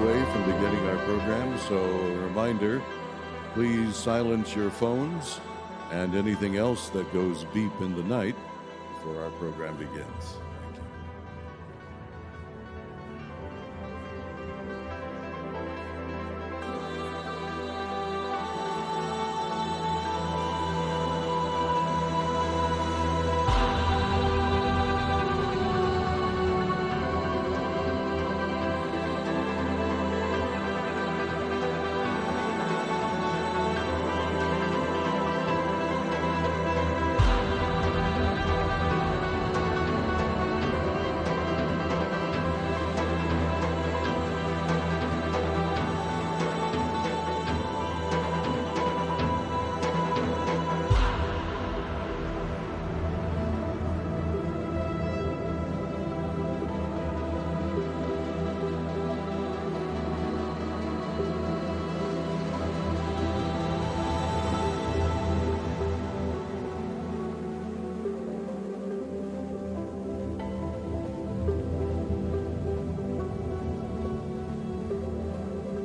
away from beginning our program, so a reminder, please silence your phones and anything else that goes beep in the night before our program begins. Thank you.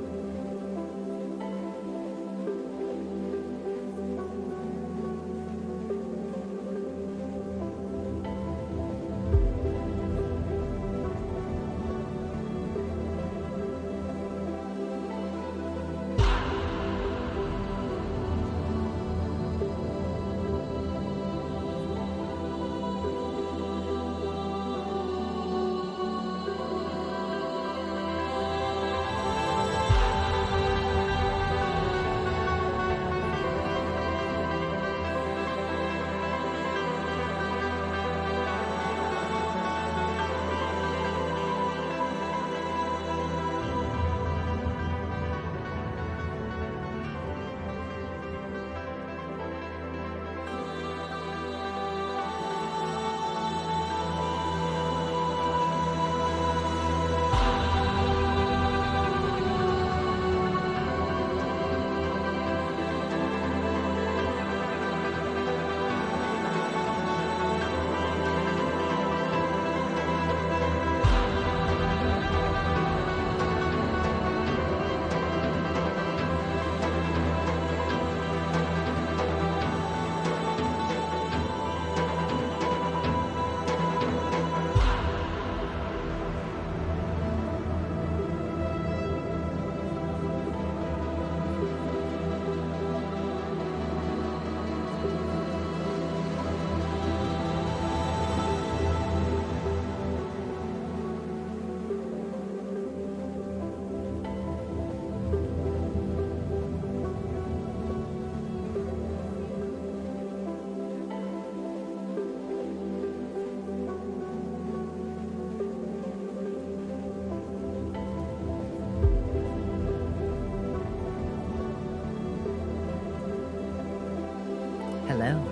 Hello.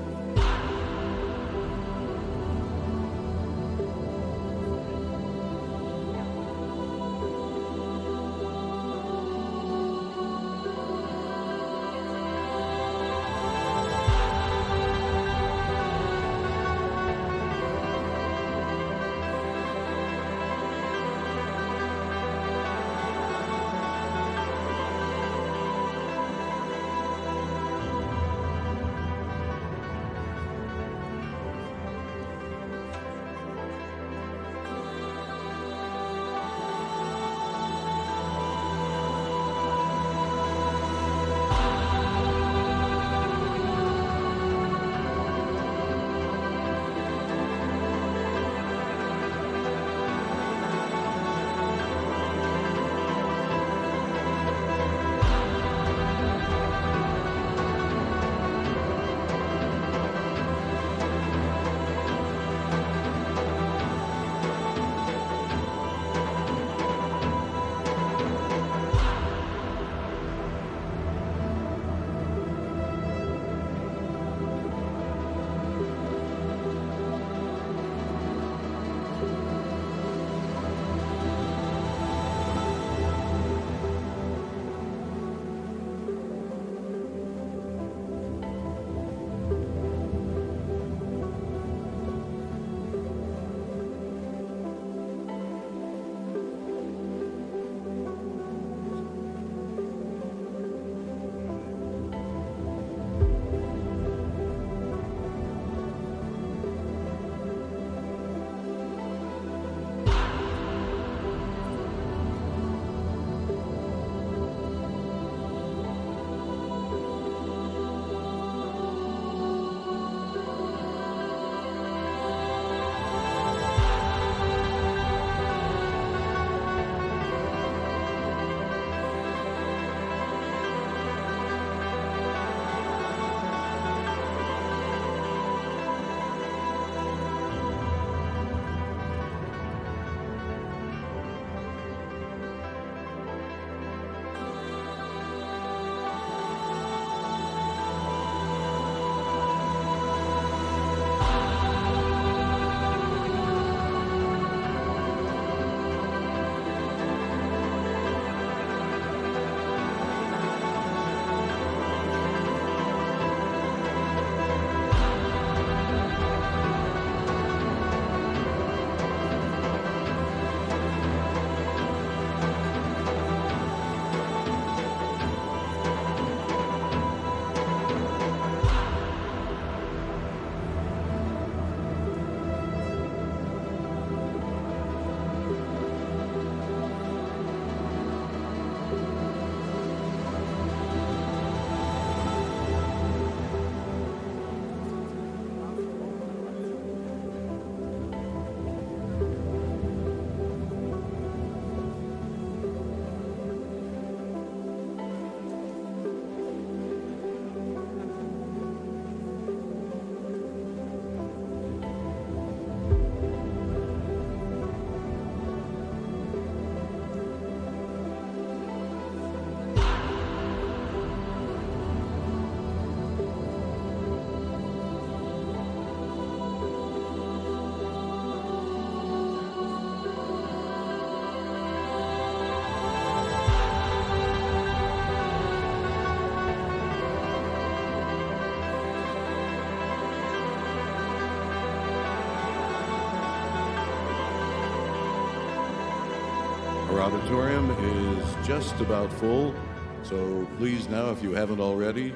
Our auditorium is just about full, so please now, if you haven't already,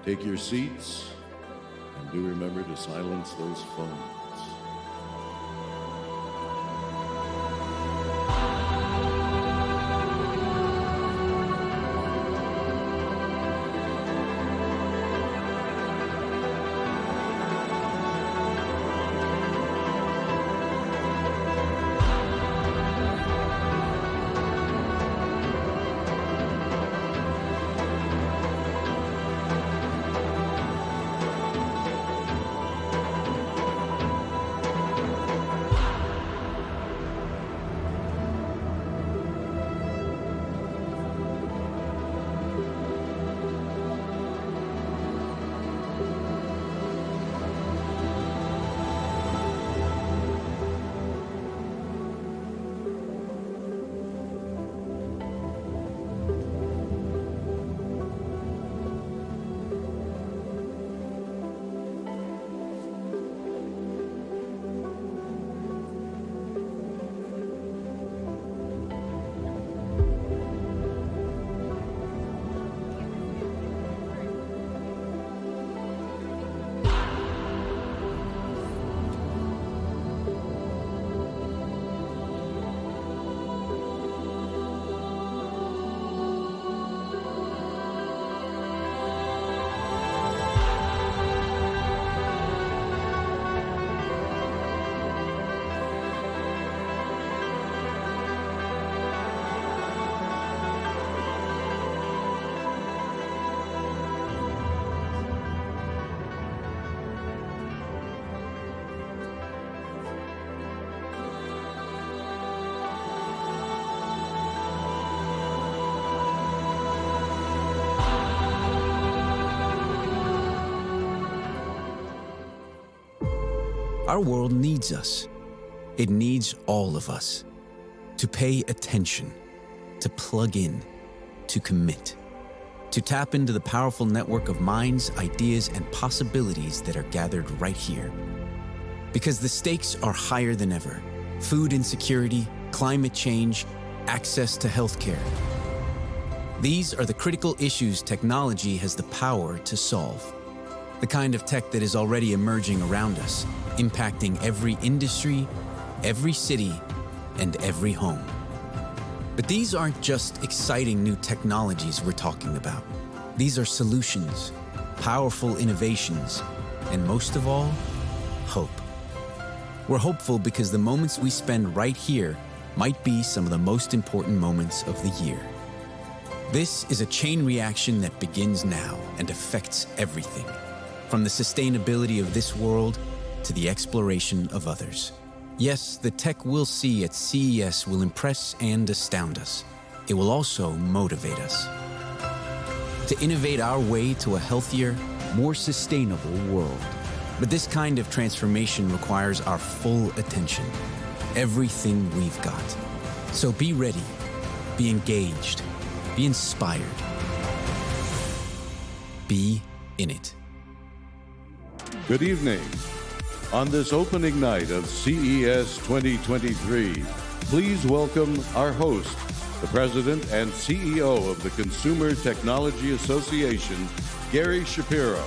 take your seats and do remember to silence those phones. Our world needs us. It needs all of us to pay attention, to plug in, to commit, to tap into the powerful network of minds, ideas, and possibilities that are gathered right here. Because the stakes are higher than ever. Food insecurity, climate change, access to healthcare. These are the critical issues technology has the power to solve. The kind of tech that is already emerging around us, impacting every industry, every city, and every home. But these aren't just exciting new technologies we're talking about. These are solutions, powerful innovations, and most of all, hope. We're hopeful because the moments we spend right here might be some of the most important moments of the year. This is a chain reaction that begins now and affects everything, from the sustainability of this world to the exploration of others. Yes, the tech we'll see at CES will impress and astound us. It will also motivate us to innovate our way to a healthier, more sustainable world. But this kind of transformation requires our full attention, everything we've got. So be ready, be engaged, be inspired, be in it. Good evening. On this opening night of CES 2023, please welcome our host, the President and CEO of the Consumer Technology Association, Gary Shapiro.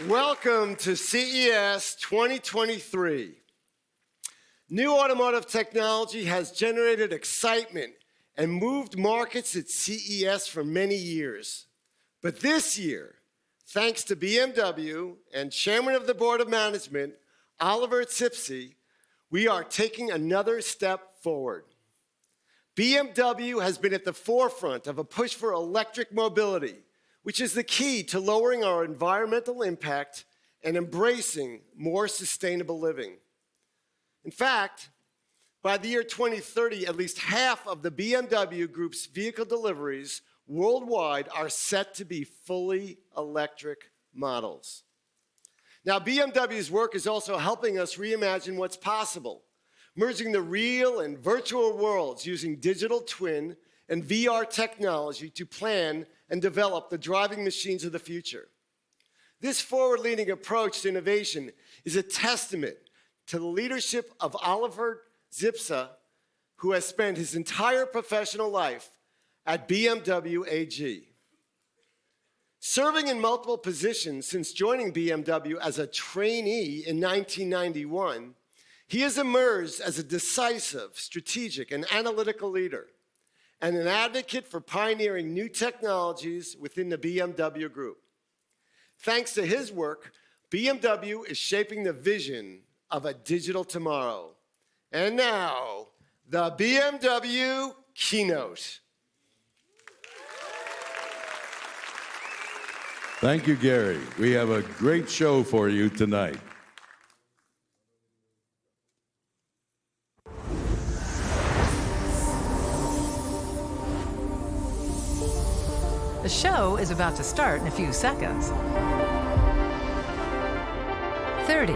Welcome to CES 2023. New automotive technology has generated excitement and moved markets at CES for many years. But this year, thanks to BMW and Chairman of the Board of Management, Oliver Zipse, we are taking another step forward. BMW has been at the forefront of a push for electric mobility, which is the key to lowering our environmental impact and embracing more sustainable living. In fact, by the year 2030, at least half of the BMW Group's vehicle deliveries worldwide are set to be fully electric models. Now, BMW's work is also helping us reimagine what's possible, merging the real and virtual worlds using digital twin and VR technology to plan and develop the driving machines of the future. This forward-leaning approach to innovation is a testament to the leadership of Oliver Zipse, who has spent his entire professional life at BMW AG. Serving in multiple positions since joining BMW as a trainee in 1991, he has emerged as a decisive, strategic, and analytical leader, and an advocate for pioneering new technologies within the BMW Group. Thanks to his work, BMW is shaping the vision of a digital tomorrow. And now, the BMW keynote. Thank you, Gary. We have a great show for you tonight. The show is about to start in a few seconds. 30.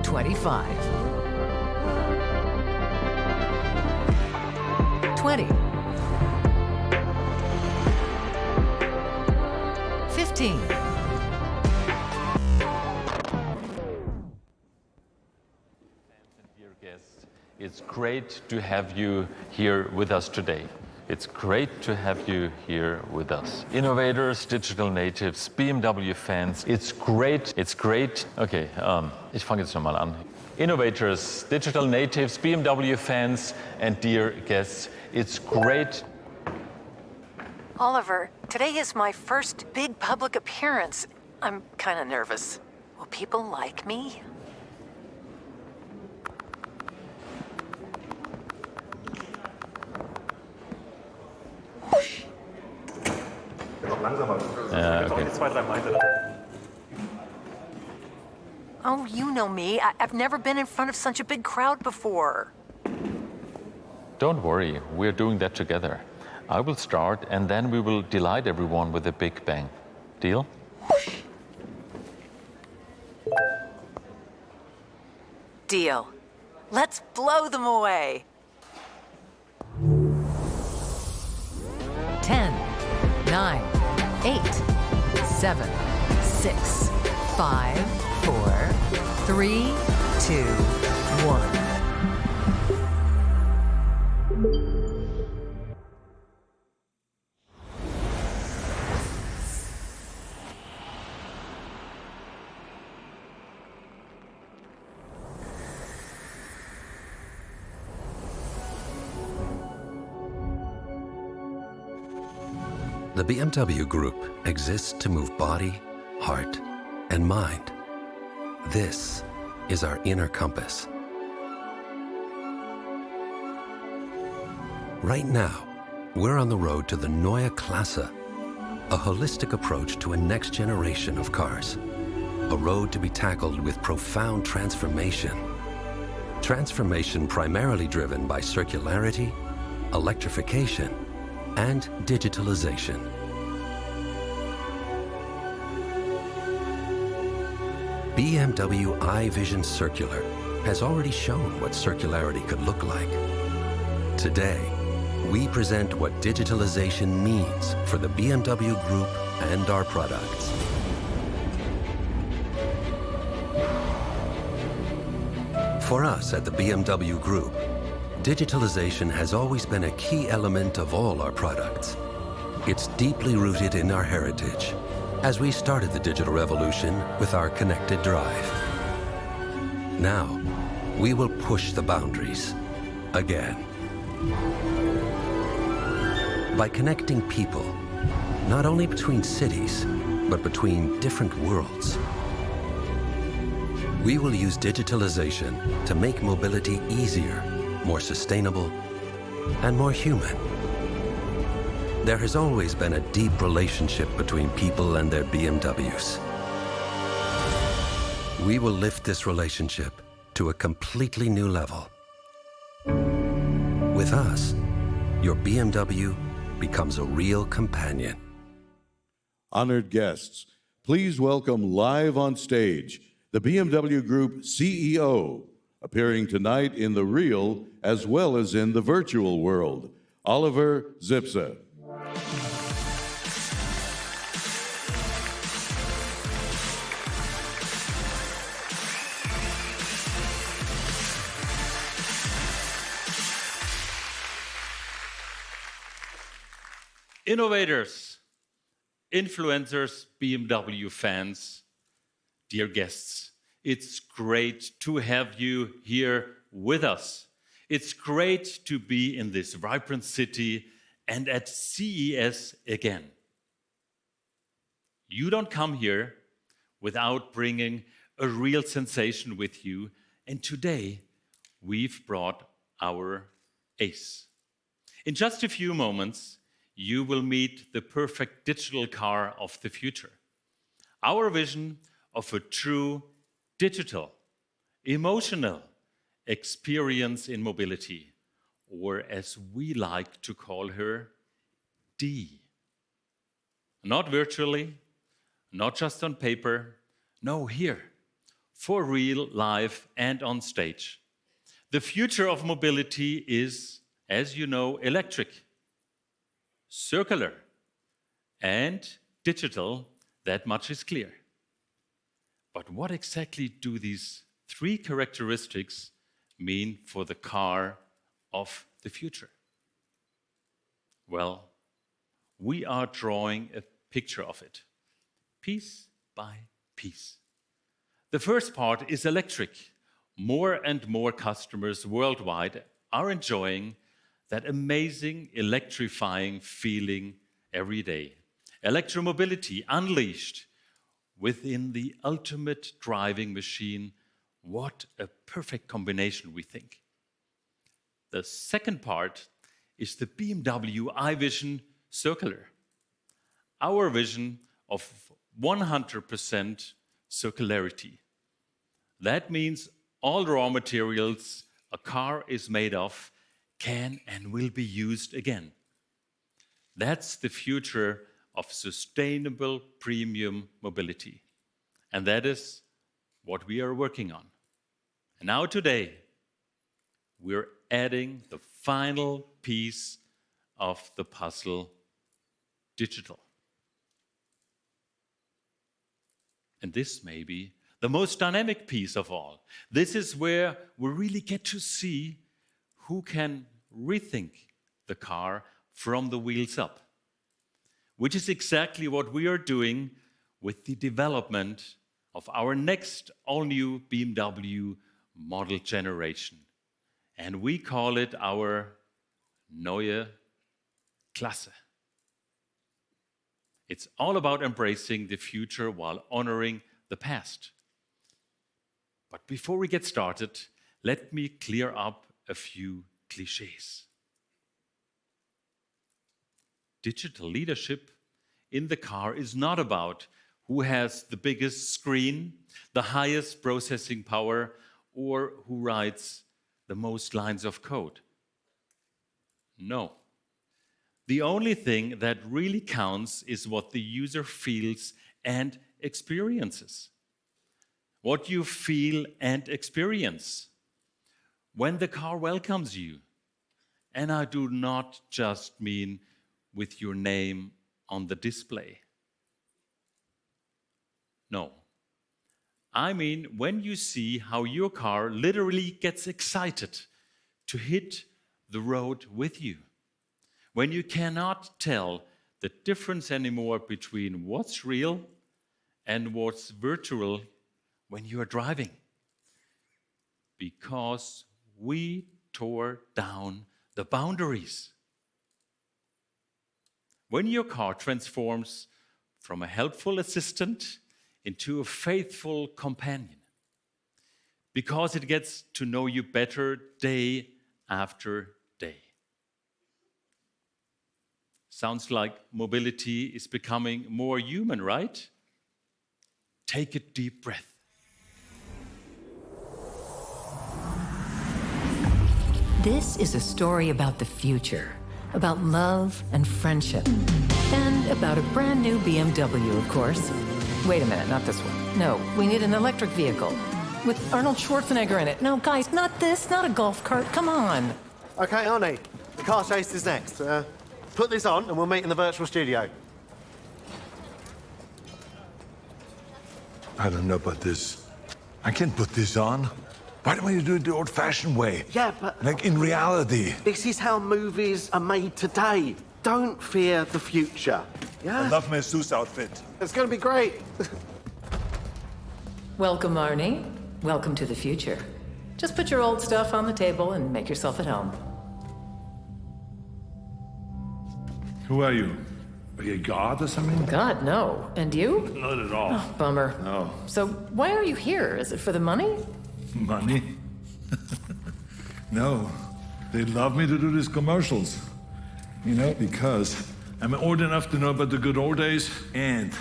25. 20. 15. Dear guests, it's great to have you here with us today. It's great to have you here with us. Innovators, digital natives, BMW fans, it's great. Okay, ich fange jetzt nochmal an. Innovators, digital natives, BMW fans, and dear guests, it's great. Oliver, today is my first big public appearance. I'm kind of nervous. Will people like me? Oh, you know me. I've never been in front of such a big crowd before. Don't worry, we're doing that together. I will start, and then we will delight everyone with a big bang. Deal? Deal. Let's blow them away. 10, 9, 8, 7, 6, 5, 4, 3, 2, 1. The BMW Group exists to move body, heart, and mind. This is our inner compass. Right now, we're on the road to the Neue Klasse, a holistic approach to a next generation of cars. A road to be tackled with profound transformation. Transformation primarily driven by circularity, electrification, and digitalization. BMW iVision Circular has already shown what circularity could look like. Today, we present what digitalization means for the BMW Group and our products. For us at the BMW Group, digitalization has always been a key element of all our products. It's deeply rooted in our heritage, as we started the digital revolution with our connected drive. Now, we will push the boundaries again. By connecting people, not only between cities, but between different worlds. We will use digitalization to make mobility easier, more sustainable, and more human. There has always been a deep relationship between people and their BMWs. We will lift this relationship to a completely new level. With us, your BMW becomes a real companion. Honored guests, please welcome live on stage the BMW Group CEO, appearing tonight in the real as well as in the virtual world, Oliver Zipse. Innovators, influencers, BMW fans, dear guests, it's great to have you here with us. It's great to be in this vibrant city and at CES again. You don't come here without bringing a real sensation with you, and today we've brought our ace. In just a few moments, you will meet the perfect digital car of the future. Our vision of a true digital, emotional experience in mobility, or as we like to call her, D. Not virtually, not just on paper, no, here, for real, live, and on stage. The future of mobility is, as you know, electric, circular, and digital. That much is clear. But what exactly do these three characteristics mean for the car of the future? Well, we are drawing a picture of it, piece by piece. The first part is electric. More and more customers worldwide are enjoying that amazing electrifying feeling every day. Electromobility unleashed within the ultimate driving machine. What a perfect combination, we think. The second part is the BMW iVision circular. Our vision of 100% circularity. That means all raw materials a car is made of can and will be used again. That's the future of sustainable premium mobility. And that is what we are working on. And now today, we're adding the final piece of the puzzle, digital. And this may be the most dynamic piece of all. This is where we really get to see who can rethink the car from the wheels up, which is exactly what we are doing with the development of our next all-new BMW model generation. And we call it our Neue Klasse. It's all about embracing the future while honoring the past. But before we get started, let me clear up a few clichés. Digital leadership in the car is not about who has the biggest screen, the highest processing power, or who writes the most lines of code. No. The only thing that really counts is what the user feels and experiences. What you feel and experience when the car welcomes you. And I do not just mean with your name on the display. No. I mean when you see how your car literally gets excited to hit the road with you. When you cannot tell the difference anymore between what's real and what's virtual when you are driving. Because we tore down the boundaries. When your car transforms from a helpful assistant into a faithful companion, because it gets to know you better day after day. Sounds like mobility is becoming more human, right? Take a deep breath. This is a story about the future, about love and friendship, and about a brand new BMW, of course. Wait a minute, not this one. No, we need an electric vehicle with Arnold Schwarzenegger in it. No, guys, not this, not a golf cart. Come on. Okay, Arnie, the car chase is next. Put this on and we'll meet in the virtual studio. I don't know about this. I can't put this on. Why don't you do it the old-fashioned way? Yeah, but... Like in reality. This is how movies are made today. don't fear the future. Yeah? I love my Zeus outfit. It's going to be great. Welcome, Arnie. Welcome to the future. Just put your old stuff on the table and make yourself at home. Who are you? Are you a god or something? God, no. And you? Not at all. Oh, bummer. No. So why are you here? Is it for the money? Money? No. They love me to do these commercials. You know, because I'm old enough to know about the good old days, and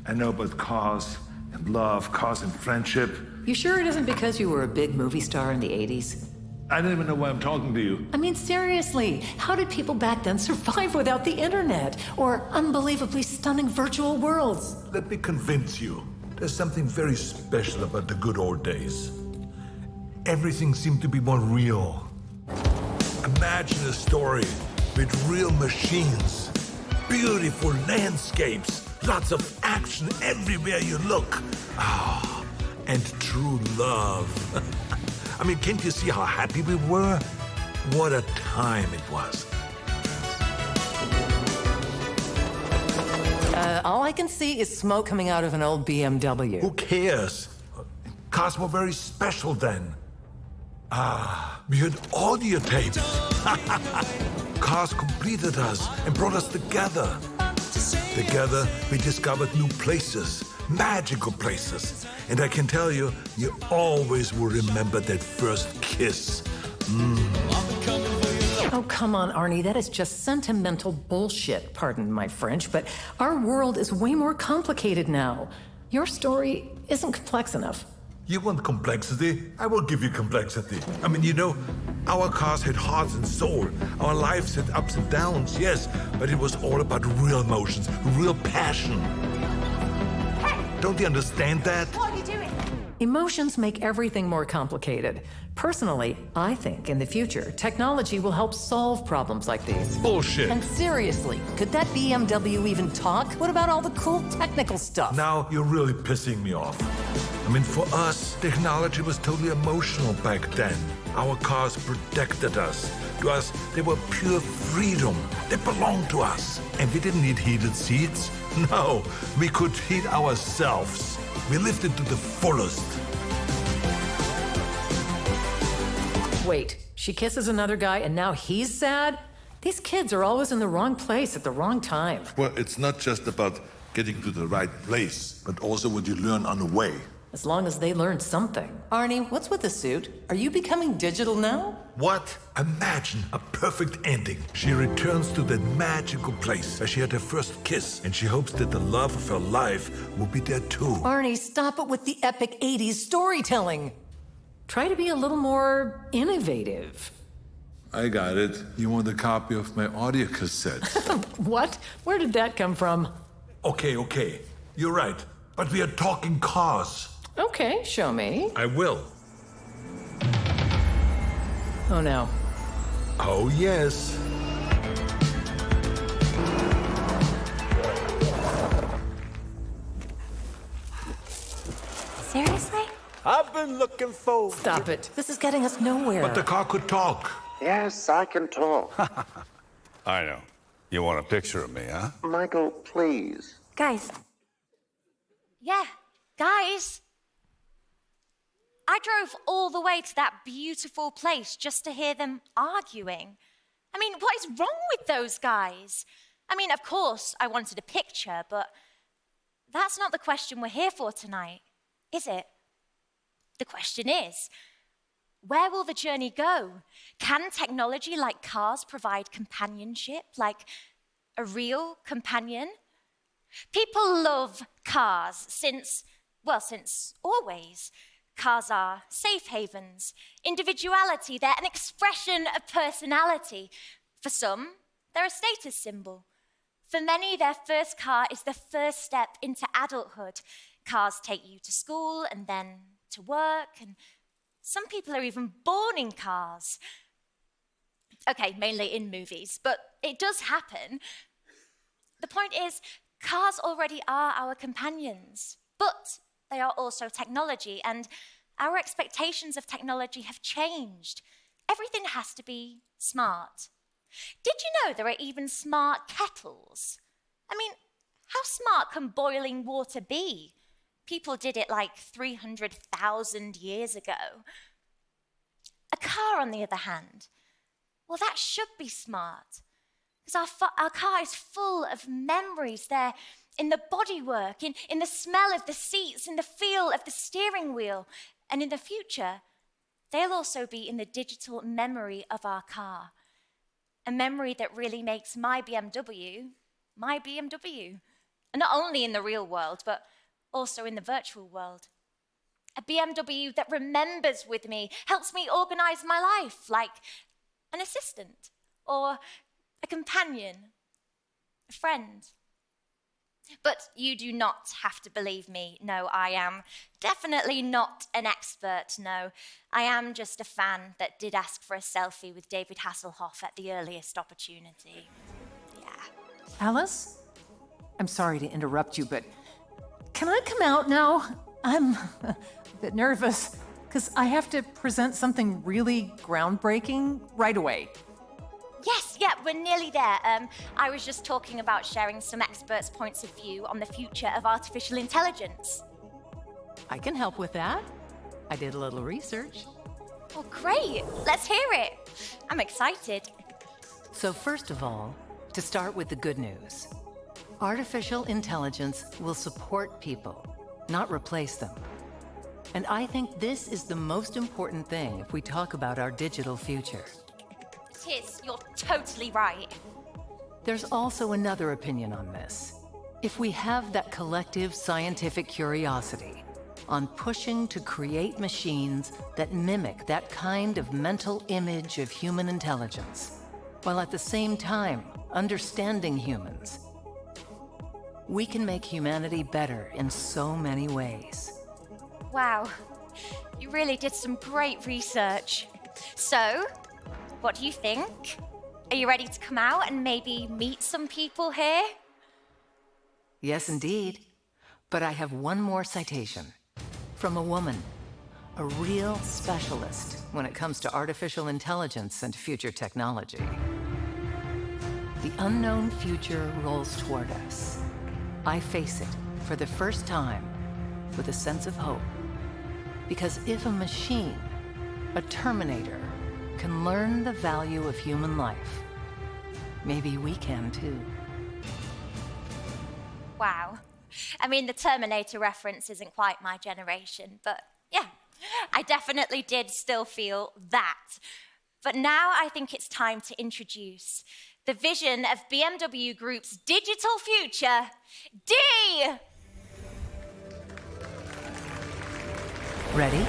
I know about cars and love, cars and friendship. You sure it isn't because you were a big movie star in the 80s? I don't even know why I'm talking to you. I mean, seriously, how did people back then survive without the internet? Or unbelievably stunning virtual worlds? Let me convince you. There's something very special about the good old days. Everything seemed to be more real. Imagine a story with real machines, beautiful landscapes, lots of action everywhere you look. Ah, and true love. I mean, can't you see how happy we were? What a time it was. All I can see is smoke coming out of an old BMW. Who cares? Cars were very special then. Ah, we had audio tapes. Cars completed us and brought us together. Together, we discovered new places, magical places. And I can tell you, you always will remember that first kiss. Oh, come on, Arnie. That is just sentimental bullshit, pardon my French, but our world is way more complicated now. Your story isn't complex enough. You want complexity? I will give you complexity. I mean, you know, our cars had hearts and soul. Our lives had ups and downs, yes, but it was all about real emotions, real passion. Don't you understand that? What are you doing? Emotions make everything more complicated. Personally, I think in the future, technology will help solve problems like these. Bullshit. And seriously, could that BMW even talk? What about all the cool technical stuff? Now you're really pissing me off. I mean, for us, technology was totally emotional back then. Our cars protected us. To us, they were pure freedom. They belonged to us. And we didn't need heated seats. No, we could heat ourselves. We lived it to the fullest. Wait, she kisses another guy and now he's sad? These kids are always in the wrong place at the wrong time. Well, it's not just about getting to the right place, but also what you learn on the way. As long as they learn something. Arnie, what's with the suit? Are you becoming digital now? What? Imagine a perfect ending. She returns to that magical place where she had her first kiss, and she hopes that the love of her life will be there too. Arnie, stop it with the epic 80s storytelling. Try to be a little more innovative. I got it. You want a copy of my audio cassette? What? Where did that come from? Okay. You're right. But we are talking cars. Okay, show me. I will. Oh no. Oh, yes. Seriously? I've been looking forward. Stop it. This is getting us nowhere. But the car could talk. Yes, I can talk. I know. You want a picture of me, huh? Michael, please. Guys. Yeah, guys. I drove all the way to that beautiful place just to hear them arguing. I mean, what is wrong with those guys? I mean, of course, I wanted a picture, but that's not the question we're here for tonight, is it? The question is, where will the journey go? Can technology like cars provide companionship, like a real companion? People love cars since always. Cars are safe havens, individuality, they're an expression of personality. For some, they're a status symbol. For many, their first car is the first step into adulthood. Cars take you to school and then to work, and some people are even born in cars. Okay, mainly in movies, but it does happen. The point is, cars already are our companions, but they are also technology, and our expectations of technology have changed. Everything has to be smart. Did you know there are even smart kettles? I mean, how smart can boiling water be? People did it like 300,000 years ago. A car, on the other hand, well, that should be smart. Because our car is full of memories there in the bodywork, in the smell of the seats, in the feel of the steering wheel. And in the future, they'll also be in the digital memory of our car. A memory that really makes my BMW, my BMW. And not only in the real world, but also in the virtual world. A BMW that remembers with me, helps me organize my life, like an assistant, or a companion, a friend. But you do not have to believe me. No, I am definitely not an expert, no. I am just a fan that did ask for a selfie with David Hasselhoff at the earliest opportunity. Yeah. Alice? I'm sorry to interrupt you, but can I come out now? I'm a bit nervous, because I have to present something really groundbreaking right away. Yes, yeah, we're nearly there. I was just talking about sharing some experts' points of view on the future of artificial intelligence. I can help with that. I did a little research. Oh, great. Let's hear it. I'm excited. So first of all, to start with the good news, artificial intelligence will support people, not replace them. And I think this is the most important thing if we talk about our digital future. It is. You're totally right. There's also another opinion on this. If we have that collective scientific curiosity on pushing to create machines that mimic that kind of mental image of human intelligence, while at the same time understanding humans, we can make humanity better in so many ways. Wow. You really did some great research. So, what do you think? Are you ready to come out and maybe meet some people here? Yes, indeed. But I have one more citation from a woman, a real specialist when it comes to artificial intelligence and future technology. The unknown future rolls toward us. I face it for the first time with a sense of hope. Because if a machine, a Terminator, can learn the value of human life, maybe we can too. Wow. I mean, the Terminator reference isn't quite my generation, but yeah, I definitely did still feel that. But now I think it's time to introduce the vision of BMW Group's digital future, D! Ready?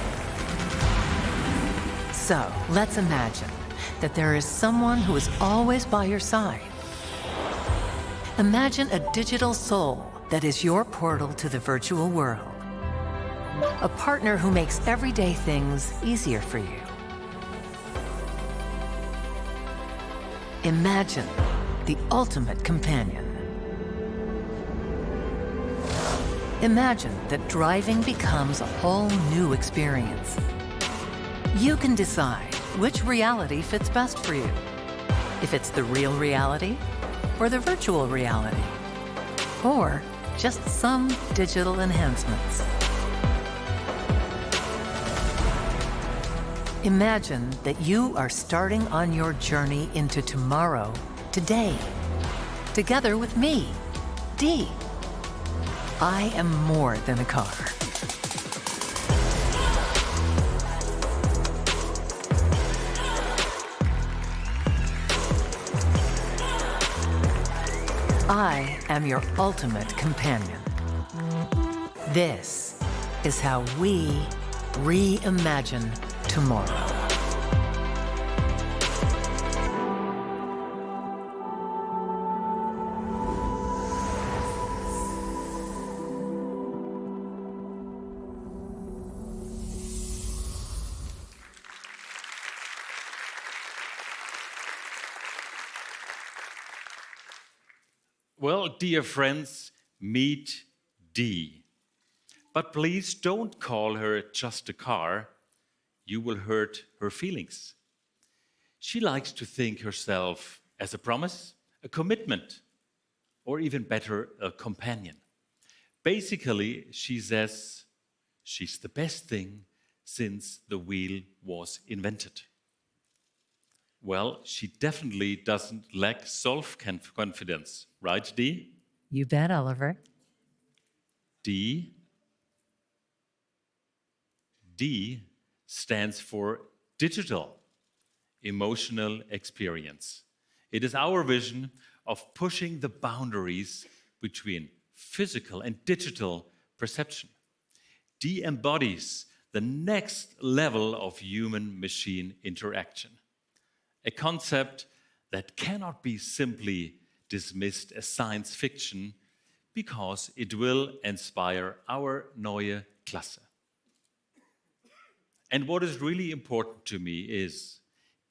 So, let's imagine that there is someone who is always by your side. Imagine a digital soul that is your portal to the virtual world. A partner who makes everyday things easier for you. Imagine the ultimate companion. Imagine that driving becomes a whole new experience. You can decide which reality fits best for you. If it's the real reality or the virtual reality, or just some digital enhancements. Imagine that you are starting on your journey into tomorrow, today, together with me, D. I am more than a car. I am your ultimate companion. This is how we reimagine tomorrow. Well, dear friends, meet D. But please don't call her just a car. You will hurt her feelings. She likes to think herself as a promise, a commitment, or even better, a companion. Basically, she says she's the best thing since the wheel was invented. Well, she definitely doesn't lack self-confidence, right, Dee? You bet, Oliver. D stands for digital, emotional experience. It is our vision of pushing the boundaries between physical and digital perception. D embodies the next level of human-machine interaction, a concept that cannot be simply dismissed as science fiction because it will inspire our neue Klasse. And what is really important to me is,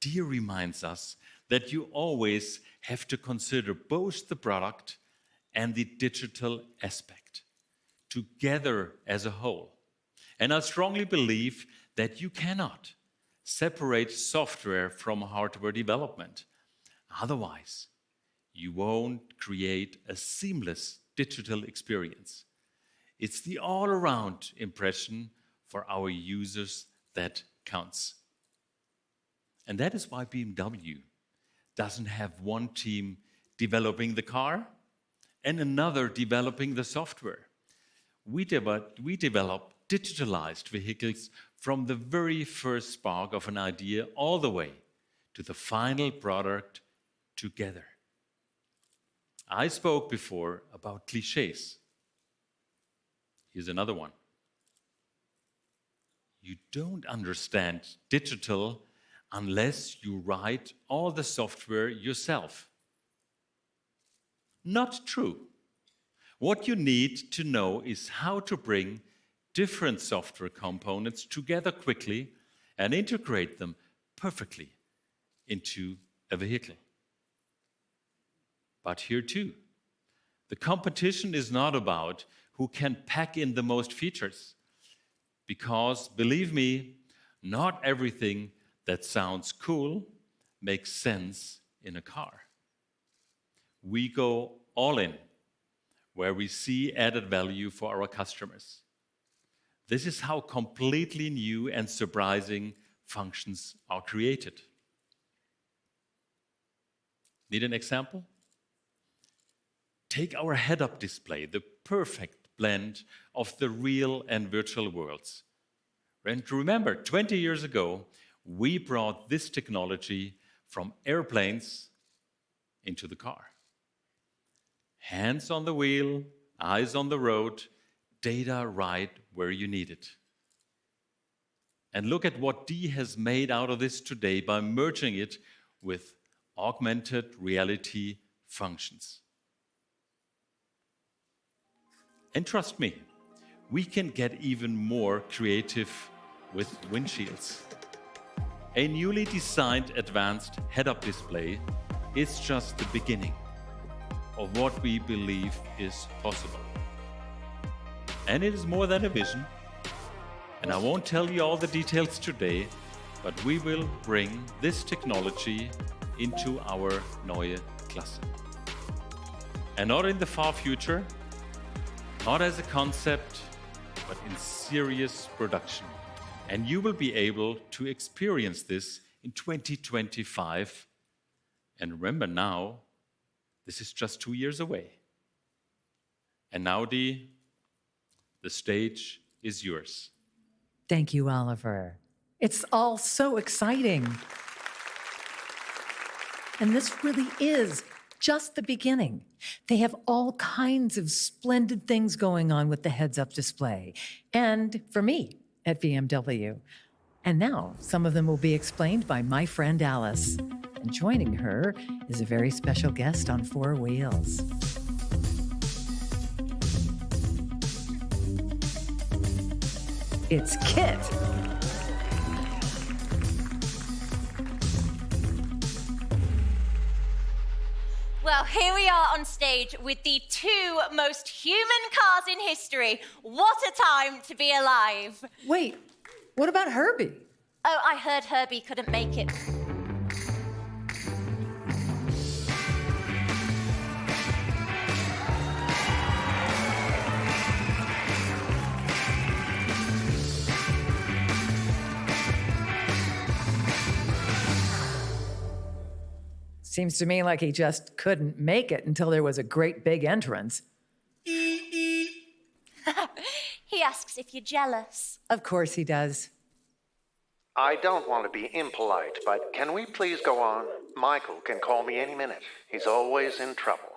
D reminds us that you always have to consider both the product and the digital aspect together as a whole. And I strongly believe that you cannot separate software from hardware development. Otherwise, you won't create a seamless digital experience. It's the all-around impression for our users that counts. And that is why BMW doesn't have one team developing the car and another developing the software. We develop digitalized vehicles from the very first spark of an idea all the way to the final product together. I spoke before about cliches. Here's another one. You don't understand digital unless you write all the software yourself. Not true. What you need to know is how to bring different software components together quickly and integrate them perfectly into a vehicle. But here too, the competition is not about who can pack in the most features. Because, believe me, not everything that sounds cool makes sense in a car. We go all in where we see added value for our customers. This is how completely new and surprising functions are created. Need an example? Take our head-up display, the perfect blend of the real and virtual worlds. And remember, 20 years ago, we brought this technology from airplanes into the car. Hands on the wheel, eyes on the road, data right where you need it. And look at what D has made out of this today by merging it with augmented reality functions. And trust me, we can get even more creative with windshields. A newly designed advanced head-up display is just the beginning of what we believe is possible. And it is more than a vision. And I won't tell you all the details today, but we will bring this technology into our neue Klasse. And not in the far future, not as a concept, but in serious production. And you will be able to experience this in 2025. And remember now, this is just 2 years away. And now, Dee, the stage is yours. Thank you, Oliver. It's all so exciting. And this really is just the beginning. They have all kinds of splendid things going on with the heads-up display. And for me at BMW. And now some of them will be explained by my friend Alice. And joining her is a very special guest on 4 wheels. It's Kit. Well, here we are on stage with the 2 most human cars in history. What a time to be alive. Wait, what about Herbie? Oh, I heard Herbie couldn't make it. Seems to me like he just couldn't make it until there was a great big entrance. He asks if you're jealous. Of course he does. I don't want to be impolite, but can we please go on? Michael can call me any minute. He's always in trouble.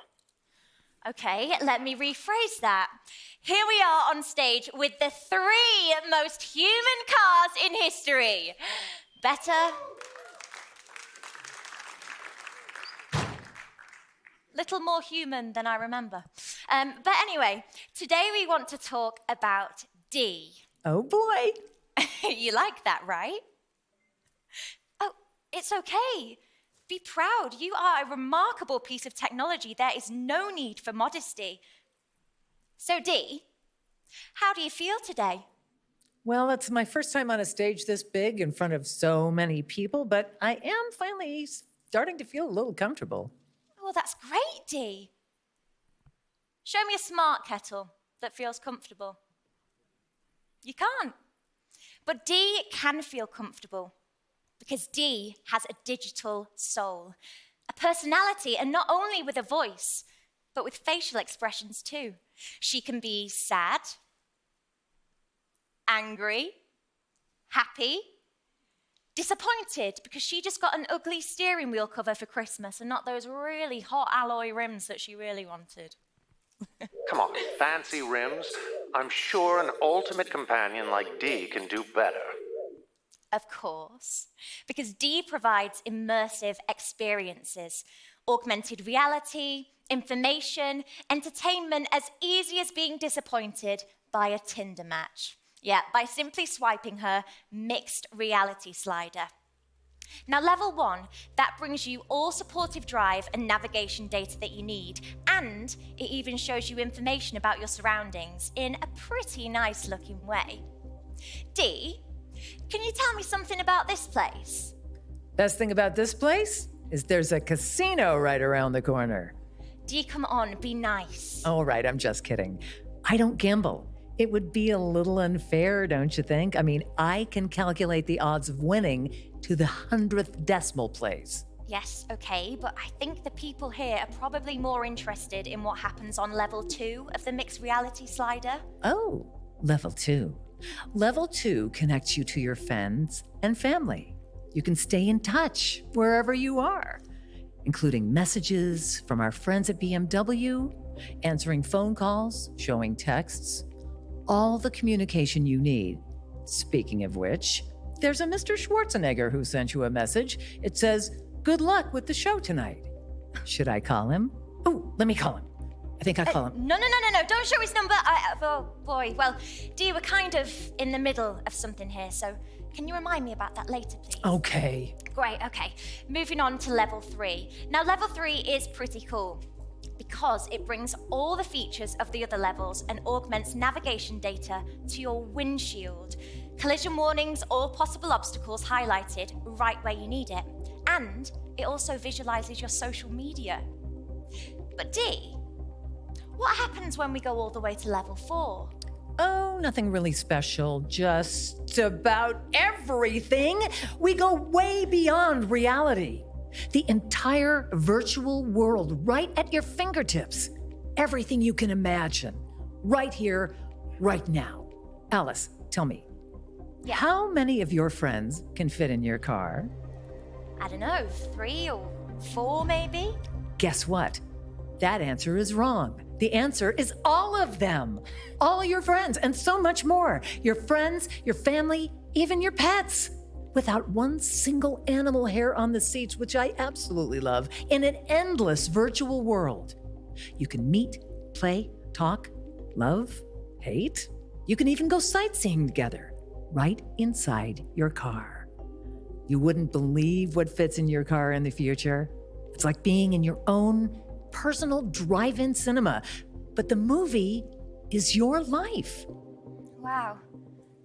Okay, let me rephrase that. Here we are on stage with the 3 most human cars in history. Better. Little more human than I remember. But anyway, today we want to talk about D. Oh boy. You like that, right? Oh, it's okay. Be proud. You are a remarkable piece of technology. There is no need for modesty. So, D, how do you feel today? Well, it's my first time on a stage this big in front of so many people, but I am finally starting to feel a little comfortable. Oh, that's great, D. Show me a smart kettle that feels comfortable. You can't. But D can feel comfortable because D has a digital soul, a personality, and not only with a voice, but with facial expressions too. She can be sad, angry, happy, disappointed because she just got an ugly steering wheel cover for Christmas and not those really hot alloy rims that she really wanted. Come on, fancy rims. I'm sure an ultimate companion like D can do better. Of course, because D provides immersive experiences, augmented reality, information, entertainment as easy as being disappointed by a Tinder match. Yeah, by simply swiping her mixed reality slider. Now, level 1, that brings you all supportive drive and navigation data that you need, and it even shows you information about your surroundings in a pretty nice looking way. D, can you tell me something about this place? Best thing about this place is there's a casino right around the corner. D, come on, be nice. All right, I'm just kidding. I don't gamble. It would be a little unfair, don't you think? I mean, I can calculate the odds of winning to the 100th decimal place. Yes, okay, but I think the people here are probably more interested in what happens on level 2 of the mixed reality slider. Oh, level 2. Level 2 connects you to your friends and family. You can stay in touch wherever you are, including messages from our friends at BMW, answering phone calls, showing texts, all the communication you need. Speaking of which, there's a Mr. Schwarzenegger who sent you a message. It says, "Good luck with the show tonight." Should I call him? Oh, let me call him. I think I'll call him. No, don't show his number. Oh, boy. Well, D, we're kind of in the middle of something here, so can you remind me about that later, please? Okay. Great, okay. Moving on to level 3. Now, level 3 is pretty cool because it brings all the features of the other levels and augments navigation data to your windshield. Collision warnings or possible obstacles highlighted right where you need it. And it also visualizes your social media. But D, what happens when we go all the way to level 4? Oh, nothing really special, just about everything. We go way beyond reality. The entire virtual world right at your fingertips. Everything you can imagine. Right here, right now. Alice, tell me, how many of your friends can fit in your car? I don't know, 3 or 4 maybe? Guess what? That answer is wrong. The answer is all of them. All your friends and so much more. Your friends, your family, even your pets. Without one single animal hair on the seats, which I absolutely love, in an endless virtual world. You can meet, play, talk, love, hate. You can even go sightseeing together, right inside your car. You wouldn't believe what fits in your car in the future. It's like being in your own personal drive-in cinema, but the movie is your life. Wow.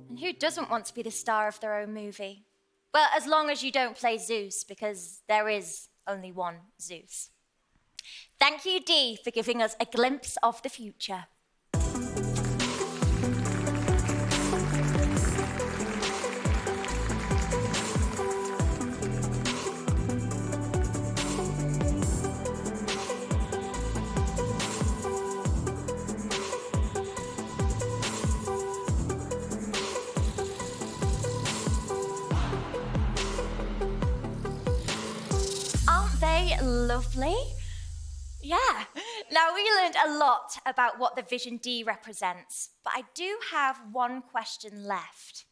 And who doesn't want to be the star of their own movie? Well, as long as you don't play Zeus, because there is only one Zeus. Thank you, D, for giving us a glimpse of the future. Okay, lovely. Yeah. Now, we learned a lot about what the Vision D represents, but I do have one question left.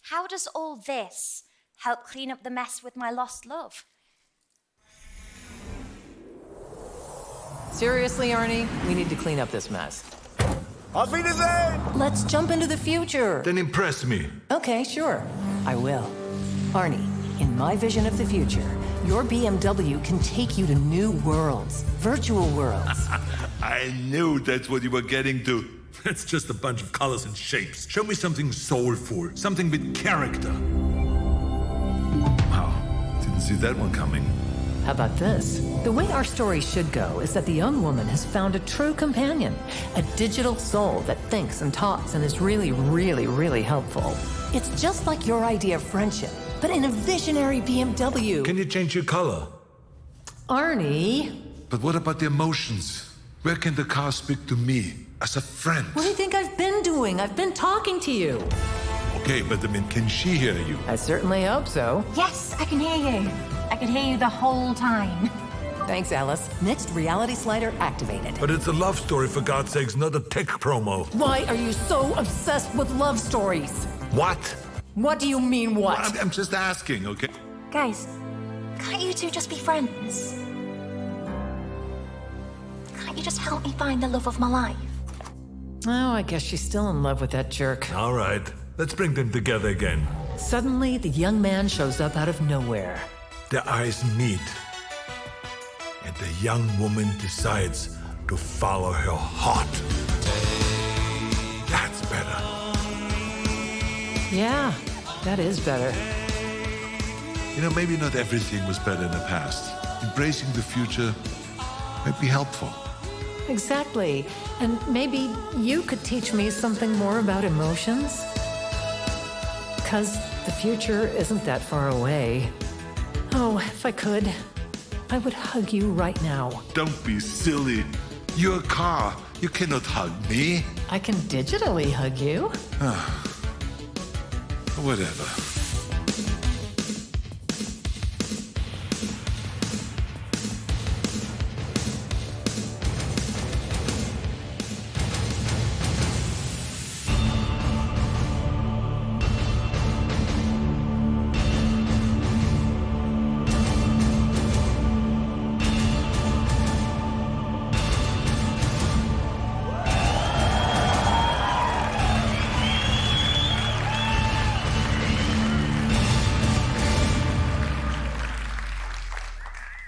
How does all this help clean up the mess with my lost love? Seriously, Arnie, we need to clean up this mess. Auf Wiedersehen! Let's jump into the future. Then impress me. Okay, sure. I will. Arnie, in my vision of the future, your BMW can take you to new worlds, virtual worlds. I knew that's what you were getting to. That's just a bunch of colors and shapes. Show me something soulful, something with character. Wow, didn't see that one coming. How about this? The way our story should go is that the young woman has found a true companion, a digital soul that thinks and talks and is really, really, really helpful. It's just like your idea of friendship, but in a visionary BMW. Can you change your color? Arnie. But what about the emotions? Where can the car speak to me as a friend? What do you think I've been doing? I've been talking to you. Okay, but I mean, can she hear you? I certainly hope so. Yes, I can hear you. I can hear you the whole time. Thanks, Alice. Next reality slider activated. But it's a love story, for God's sakes, not a tech promo. Why are you so obsessed with love stories? What? What do you mean, what? I'm just asking, okay? Guys, can't you two just be friends? Can't you just help me find the love of my life? Oh, I guess she's still in love with that jerk. All right, let's bring them together again. Suddenly, the young man shows up out of nowhere. Their eyes meet, and the young woman decides to follow her heart. That's better. Yeah, that is better. You know, maybe not everything was better in the past. Embracing the future might be helpful. Exactly. And maybe you could teach me something more about emotions? Because the future isn't that far away. Oh, if I could, I would hug you right now. Don't be silly. You're a car. You cannot hug me. I can digitally hug you. Whatever.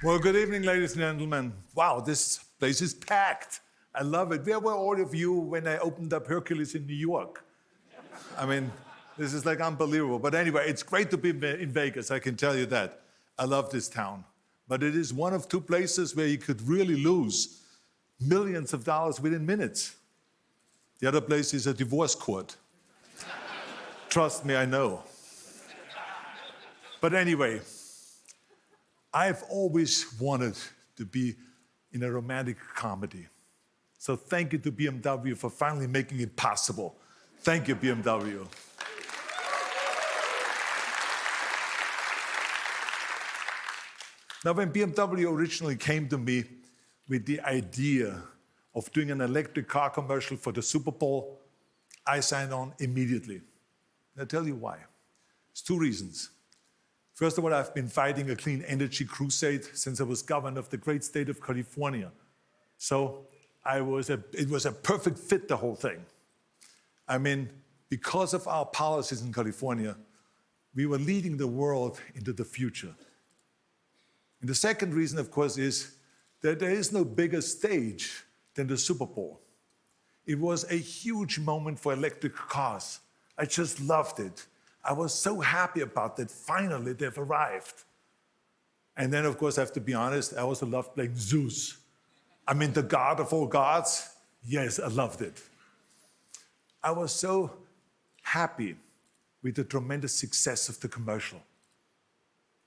Well, good evening, ladies and gentlemen. Wow, this place is packed. I love it. Where were all of you when I opened up Hercules in New York? I mean, this is like unbelievable. But anyway, it's great to be in Vegas, I can tell you that. I love this town. But it is one of two places where you could really lose millions of dollars within minutes. The other place is a divorce court. Trust me, I know. But anyway, I've always wanted to be in a romantic comedy. So thank you to BMW for finally making it possible. Thank you, BMW. Now, when BMW originally came to me with the idea of doing an electric car commercial for the Super Bowl, I signed on immediately. And I'll tell you why. There's two reasons. First of all, I've been fighting a clean energy crusade since I was governor of the great state of California. So it was a perfect fit, the whole thing. I mean, because of our policies in California, we were leading the world into the future. And the second reason, of course, is that there is no bigger stage than the Super Bowl. It was a huge moment for electric cars. I just loved it. I was so happy about that. Finally, they've arrived. And then, of course, I have to be honest, I also loved playing Zeus. I mean, the god of all gods. Yes, I loved it. I was so happy with the tremendous success of the commercial.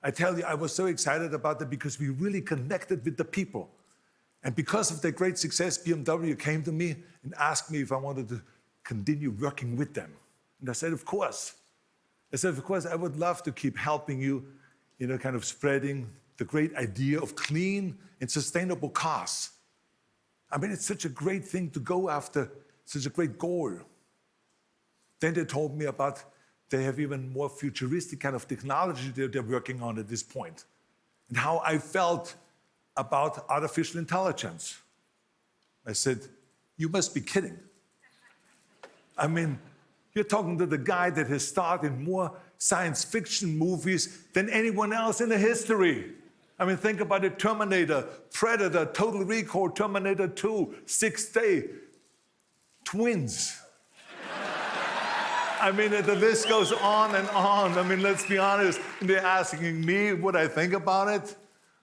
I tell you, I was so excited about that because we really connected with the people. And because of their great success, BMW came to me and asked me if I wanted to continue working with them. And I said, of course. I said, of course, I would love to keep helping you, kind of spreading the great idea of clean and sustainable cars. I mean, it's such a great thing to go after, such a great goal. Then they told me about they have even more futuristic kind of technology that they're working on at this point, and how I felt about artificial intelligence. I said, you must be kidding. I mean, you're talking to the guy that has starred in more science fiction movies than anyone else in the history. I mean, think about it: Terminator, Predator, Total Recall, Terminator 2, Sixth Day, Twins. I mean, the list goes on and on. I mean, let's be honest. They're asking me what I think about it.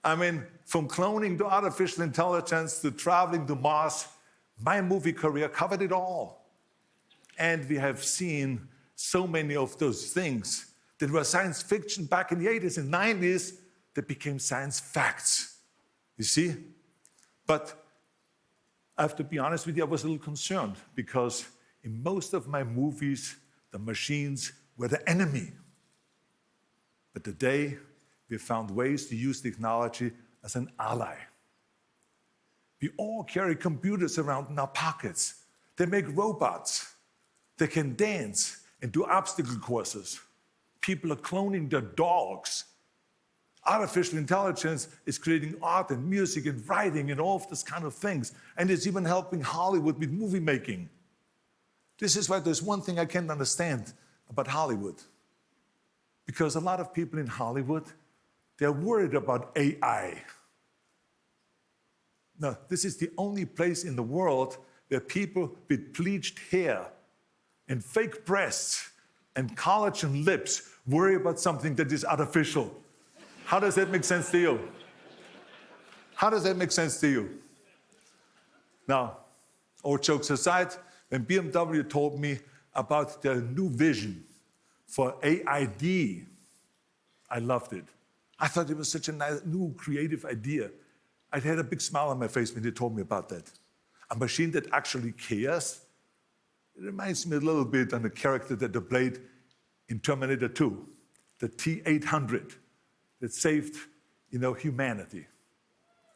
I mean, from cloning to artificial intelligence to traveling to Mars, my movie career covered it all. And we have seen so many of those things that were science fiction back in the 80s and 90s that became science facts. You see? But I have to be honest with you, I was a little concerned because in most of my movies, the machines were the enemy. But today, we found ways to use technology as an ally. We all carry computers around in our pockets. They make robots. They can dance and do obstacle courses. People are cloning their dogs. Artificial intelligence is creating art and music and writing and all of this kind of things. And it's even helping Hollywood with movie making. This is why there's one thing I can't understand about Hollywood. Because a lot of people in Hollywood, they're worried about AI. Now, this is the only place in the world where people with bleached hair and fake breasts and collagen lips worry about something that is artificial. How does that make sense to you? How does that make sense to you? Now, all jokes aside, when BMW told me about their new vision for AID, I loved it. I thought it was such a nice, new, creative idea. I had a big smile on my face when they told me about that. A machine that actually cares. It reminds me a little bit of the character that they played in Terminator 2, the T-800, that saved, humanity.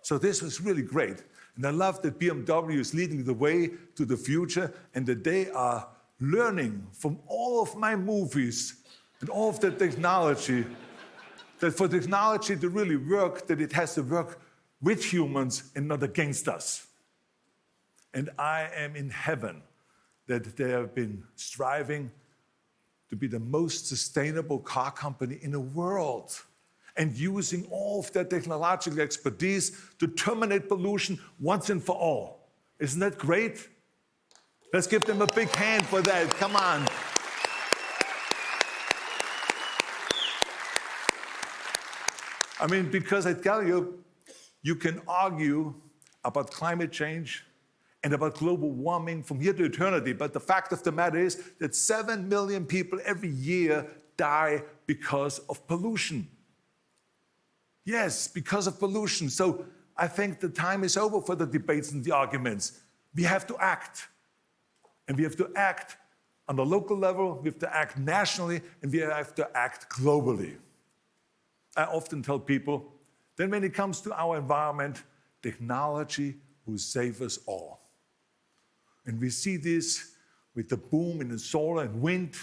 So this was really great. And I love that BMW is leading the way to the future and that they are learning from all of my movies and all of the technology, that for technology to really work, that it has to work with humans and not against us. And I am in heaven that they have been striving to be the most sustainable car company in the world and using all of their technological expertise to terminate pollution once and for all. Isn't that great? Let's give them a big hand for that. Come on. I mean, because I tell you, you can argue about climate change and about global warming from here to eternity, but the fact of the matter is that 7 million people every year die because of pollution. Yes, because of pollution. So I think the time is over for the debates and the arguments. We have to act. And we have to act on the local level, we have to act nationally, and we have to act globally. I often tell people that when it comes to our environment, technology will save us all. And we see this with the boom in the solar and wind,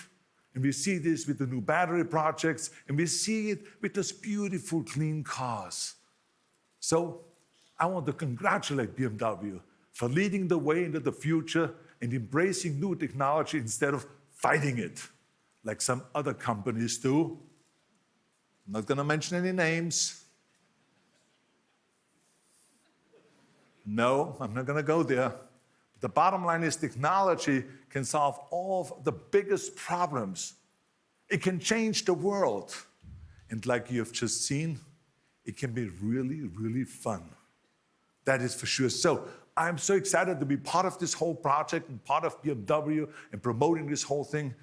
and we see this with the new battery projects, and we see it with those beautiful, clean cars. So I want to congratulate BMW for leading the way into the future and embracing new technology instead of fighting it, like some other companies do. I'm not going to mention any names. No, I'm not going to go there. The bottom line is technology can solve all of the biggest problems. It can change the world. And like you have just seen, it can be really, really fun. That is for sure. So I'm so excited to be part of this whole project and part of BMW and promoting this whole thing.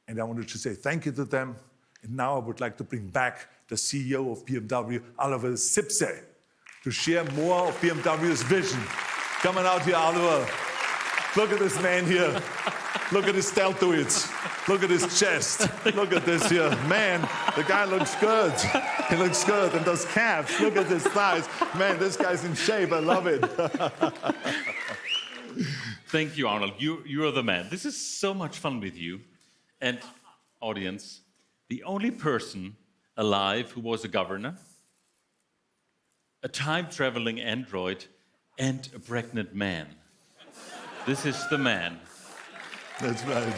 And I wanted to say thank you to them. And now I would like to bring back the CEO of BMW, Oliver Zipse, to share more of BMW's vision. Coming out here, Oliver. Look at this man here. Look at his deltoids. Look at his chest. Look at this here. Man, the guy looks good. He looks good. And those calves, look at his thighs. Man, this guy's in shape. I love it. Thank you, Arnold. You are the man. This is so much fun with you. And audience, the only person alive who was a governor, a time-traveling android, and a pregnant man. This is the man. That's right.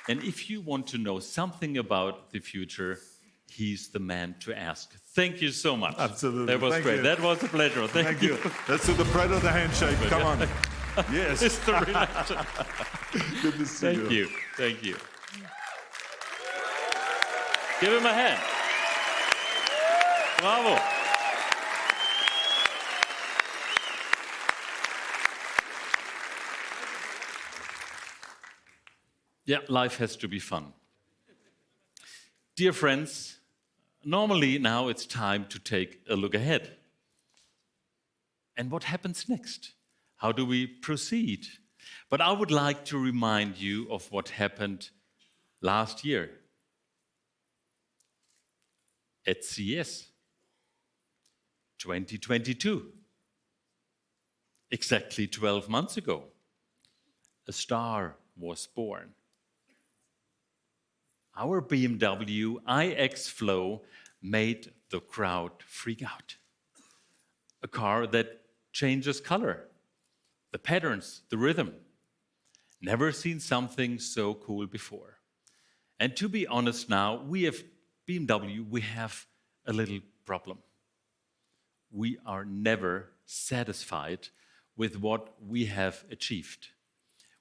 And if you want to know something about the future, he's the man to ask. Thank you so much. Absolutely. That was Thank great. you. That was a pleasure. Thank you. Let's do the Predator handshake. Come on. Yes. Mr. Relaxer. Good to see Thank you. Thank you. Give him a hand. Bravo. Yeah, life has to be fun. Dear friends, normally now it's time to take a look ahead. And what happens next? How do we proceed? But I would like to remind you of what happened last year at CES 2022. Exactly 12 months ago, a star was born. Our BMW iX Flow made the crowd freak out. A car that changes color, the patterns, the rhythm. Never seen something so cool before. And to be honest now, BMW, we have a little problem. We are never satisfied with what we have achieved.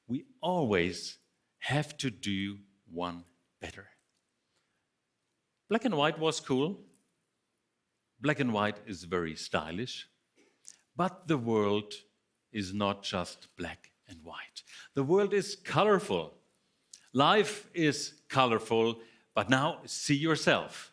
We always have to do one better. Black and white was cool. Black and white is very stylish. But the world is not just black and white. The world is colorful. Life is colorful, but now see yourself.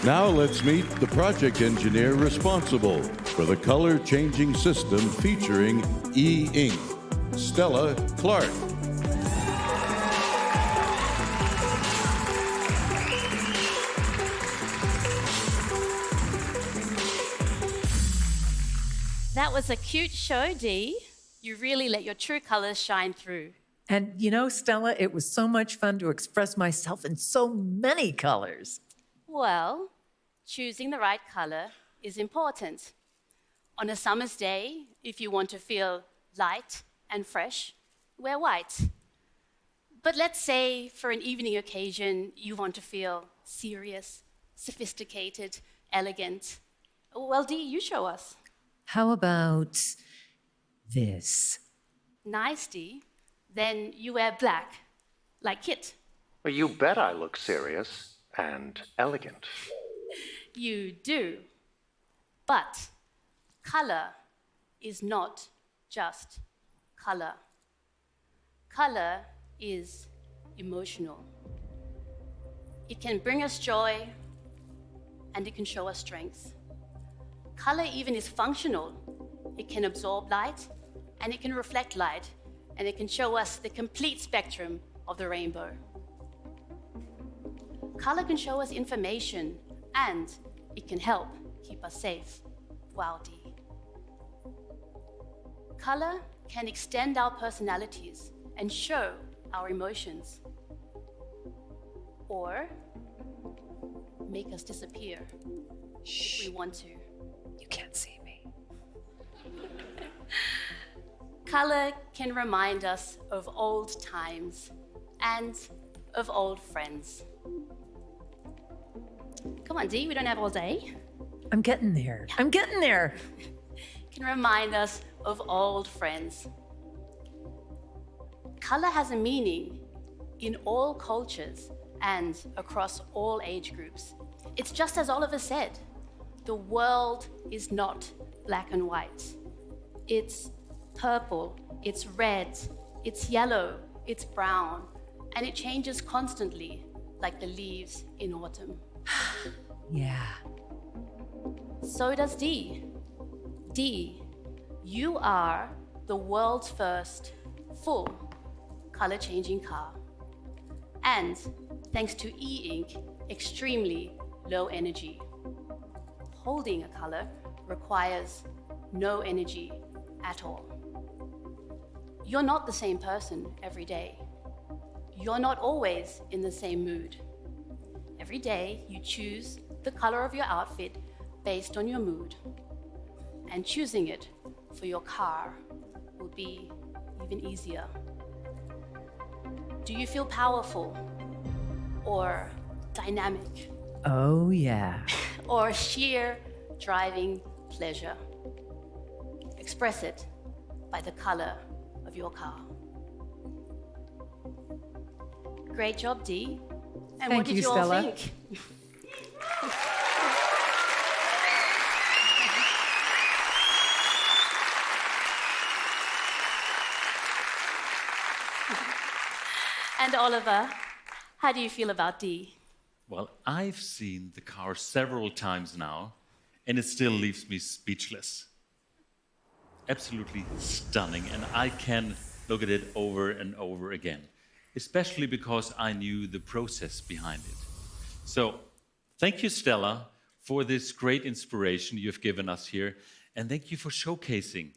Now let's meet the project engineer responsible for the color changing system featuring e-ink, Stella Clark. That was a cute show, Dee. You really let your true colors shine through. And you know, Stella, it was so much fun to express myself in so many colors. Well, choosing the right color is important. On a summer's day, if you want to feel light and fresh, wear white. But let's say for an evening occasion, you want to feel serious, sophisticated, elegant. Well, Dee, you show us. How about this? Nice, Dee. Then you wear black, like Kit. Well, you bet I look serious and elegant. You do. But color is not just color. Color is emotional. It can bring us joy, and it can show us strength. Color even is functional. It can absorb light, and it can reflect light, and it can show us the complete spectrum of the rainbow. Color can show us information, and it can help keep us safe. Wow, Dee. Color can extend our personalities and show our emotions, or make us disappear if we want to. You can't see me. Color can remind us of old times and of old friends. Come on, Dee, we don't have all day. I'm getting there. I'm getting there. Can remind us of old friends. Color has a meaning in all cultures and across all age groups. It's just as Oliver said, the world is not black and white. It's purple, it's red, it's yellow, it's brown, and it changes constantly, like the leaves in autumn. Yeah. So does Dee. Dee, you are the world's first full color-changing car. And thanks to e-ink, extremely low energy. Holding a color requires no energy at all. You're not the same person every day. You're not always in the same mood. Every day you choose the color of your outfit based on your mood. And choosing it for your car will be even easier. Do you feel powerful or dynamic? Oh, yeah. Or sheer driving pleasure? Express it by the color of your car. Great job, Dee. And Thank what did you, you all Stella. think? And Oliver, how do you feel about Dee? Well, I've seen the car several times now, and it still leaves me speechless. Absolutely stunning, and I can look at it over and over again, especially because I knew the process behind it. So, thank you, Stella, for this great inspiration you've given us here, and thank you for showcasing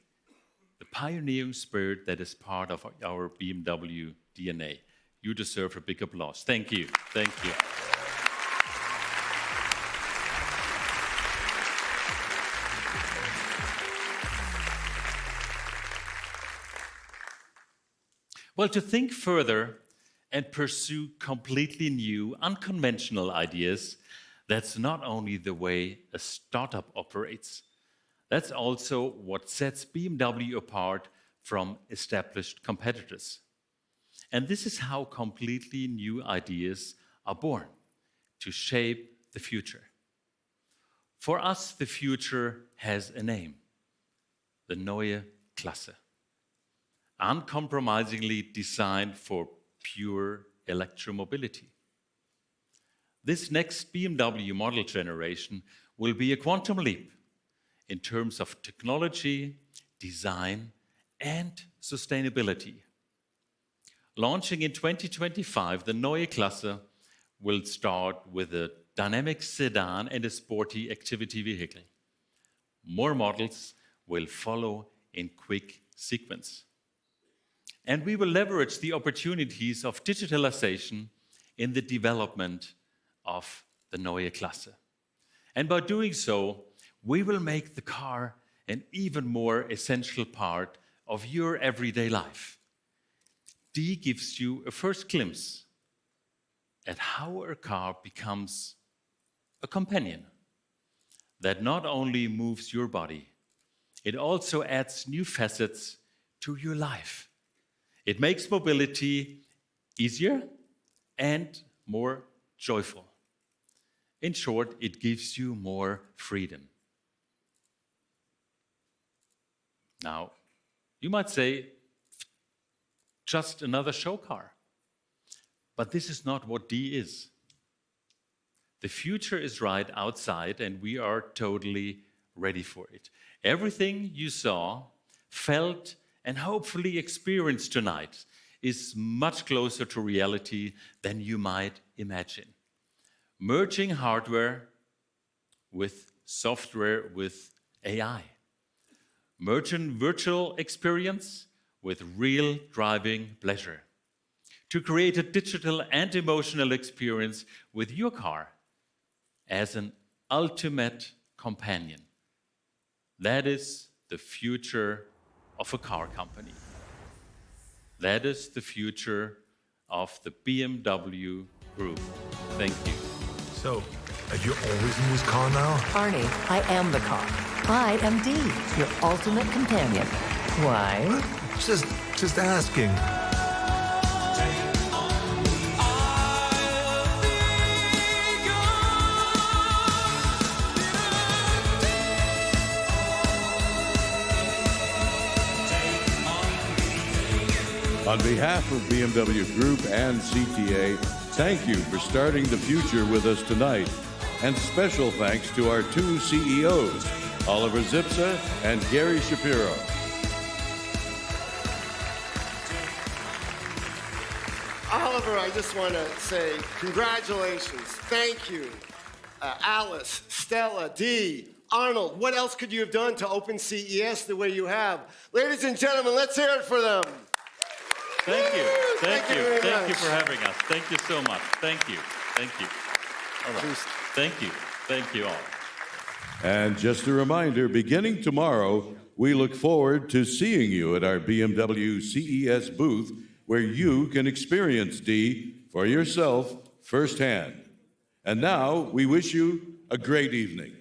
the pioneering spirit that is part of our BMW DNA. You deserve a big applause. Thank you. Thank you. Well, to think further and pursue completely new, unconventional ideas, that's not only the way a startup operates, that's also what sets BMW apart from established competitors. And this is how completely new ideas are born, to shape the future. For us, the future has a name, the Neue Klasse, uncompromisingly designed for pure electromobility. This next BMW model generation will be a quantum leap in terms of technology, design, and sustainability. Launching in 2025, the Neue Klasse will start with a dynamic sedan and a sporty activity vehicle. More models will follow in quick sequence. And we will leverage the opportunities of digitalization in the development of the Neue Klasse. And by doing so, we will make the car an even more essential part of your everyday life. Dee gives you a first glimpse at how a car becomes a companion that not only moves your body, it also adds new facets to your life. It makes mobility easier and more joyful. In short, it gives you more freedom. Now, you might say, just another show car. But this is not what D is. The future is right outside, and we are totally ready for it. Everything you saw, felt, and hopefully experienced tonight is much closer to reality than you might imagine. Merging hardware with software with AI. Merging virtual experience with real driving pleasure. To create a digital and emotional experience with your car as an ultimate companion. That is the future of a car company. That is the future of the BMW Group. Thank you. So, are you always in this car now? Arnie, I am the car. I am Dee, your ultimate companion. Why? Just asking. On behalf of BMW Group and CTA, thank you for starting the future with us tonight. And special thanks to our two CEOs, Oliver Zipse and Gary Shapiro. Oliver, I just want to say congratulations. Thank you. Alice, Stella, Dee, Arnold, what else could you have done to open CES the way you have? Ladies and gentlemen, let's hear it for them. Thank you. Thank you. very Thank you much. for having us. Thank you so much. Thank you. Thank you. All right. Thank you. Thank you all. And just a reminder, beginning tomorrow, we look forward to seeing you at our BMW CES booth, where you can experience D for yourself firsthand. And now, we wish you a great evening.